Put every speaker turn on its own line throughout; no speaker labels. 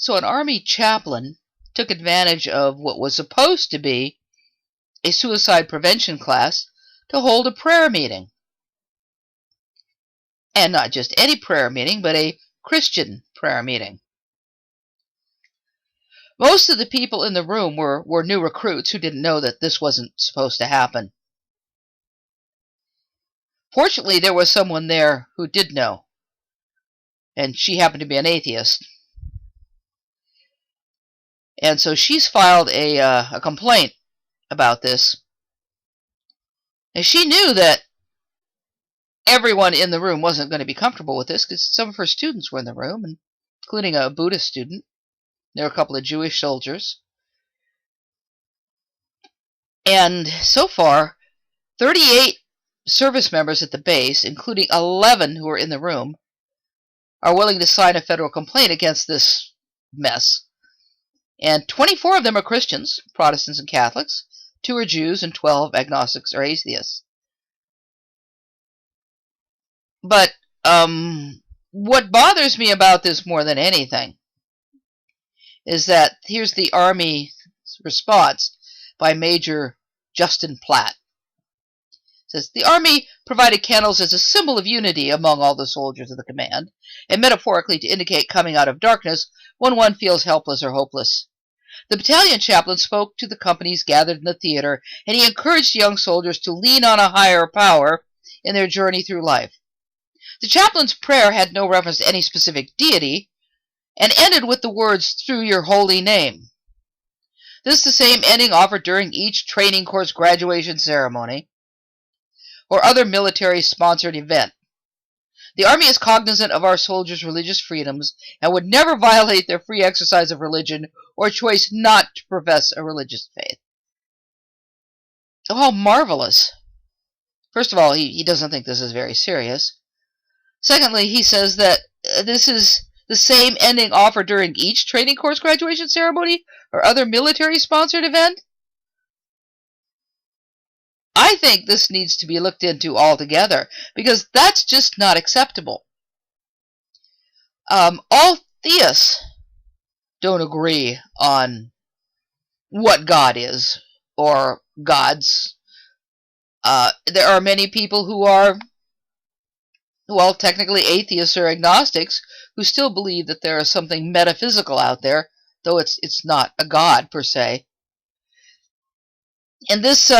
So an army chaplain took advantage of what was supposed to be a suicide prevention class to hold a prayer meeting. And not just any prayer meeting, but a Christian prayer meeting. Most of the people in the room were new recruits who didn't know that this wasn't supposed to happen. Fortunately, there was someone there who did know, and she happened to be an atheist. And so she's filed a complaint about this. And she knew that everyone in the room wasn't going to be comfortable with this because some of her students were in the room, including a Buddhist student. There were a couple of Jewish soldiers. And so far, 38 service members at the base, including 11 who are in the room, are willing to sign a federal complaint against this mess. And 24 of them are Christians, Protestants and Catholics. 2 are Jews and 12 agnostics or atheists. But what bothers me about this more than anything is that here's the Army response by Major Justin Platt. It says, the Army provided candles as a symbol of unity among all the soldiers of the command, and metaphorically to indicate coming out of darkness when one feels helpless or hopeless. The battalion chaplain spoke to the companies gathered in the theater, and he encouraged young soldiers to lean on a higher power in their journey through life. The chaplain's prayer had no reference to any specific deity, and ended with the words, through your holy name. This is the same ending offered during each training course graduation ceremony or other military-sponsored event. The Army is cognizant of our soldiers' religious freedoms and would never violate their free exercise of religion or choice not to profess a religious faith. Oh, how marvelous. First of all, he doesn't think this is very serious. Secondly, he says that this is the same ending offered during each training course graduation ceremony or other military-sponsored event. I think this needs to be looked into altogether, because that's just not acceptable. All theists don't agree on what God is, or gods. There are many people who are, well, technically atheists or agnostics, who still believe that there is something metaphysical out there, though it's not a god per se. And this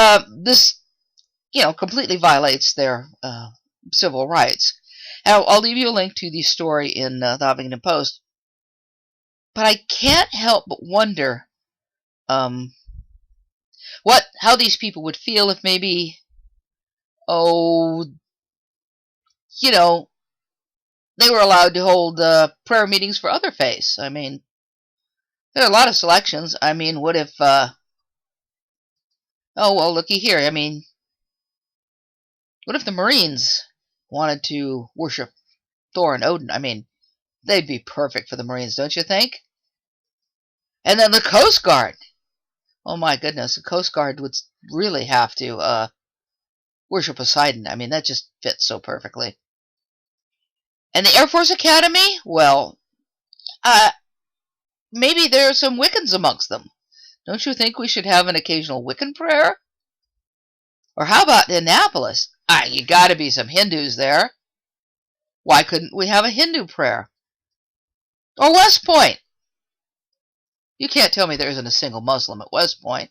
completely violates their civil rights. I'll leave you a link to the story in the Huffington Post. But I can't help but wonder how these people would feel if maybe, they were allowed to hold prayer meetings for other faiths. I mean, there are a lot of selections. I mean, what if, looky here. I mean, what if the Marines wanted to worship Thor and Odin? I mean, they'd be perfect for the Marines, don't you think? And then the Coast Guard. Oh my goodness, the Coast Guard would really have to worship Poseidon. I mean, that just fits so perfectly. And the Air Force Academy? Well, maybe there are some Wiccans amongst them. Don't you think we should have an occasional Wiccan prayer? Or how about Annapolis? You gotta be some Hindus there. Why couldn't we have a Hindu prayer? Or West Point? You can't tell me there isn't a single Muslim at West Point.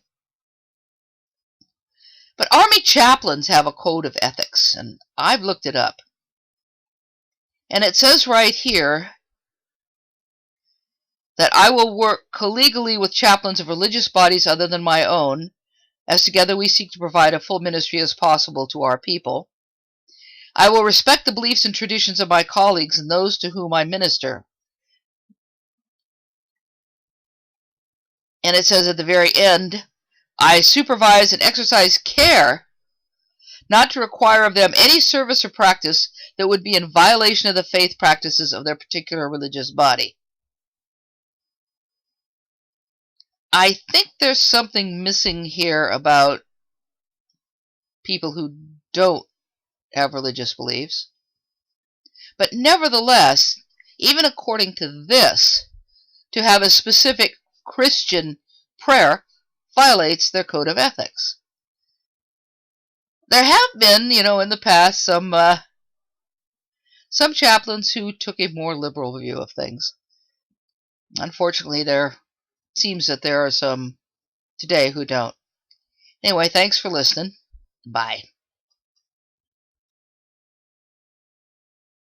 But Army chaplains have a code of ethics, and I've looked it up. And it says right here that I will work collegially with chaplains of religious bodies other than my own, as together we seek to provide a full ministry as possible to our people. I will respect the beliefs and traditions of my colleagues and those to whom I minister. And it says at the very end, I supervise and exercise care not to require of them any service or practice that would be in violation of the faith practices of their particular religious body. I think there's something missing here about people who don't have religious beliefs. But nevertheless, even according to this, to have a specific Christian prayer violates their code of ethics. There have been, in the past, some chaplains who took a more liberal view of things. Unfortunately, there seems that there are some today who don't. Anyway, thanks for listening. Bye.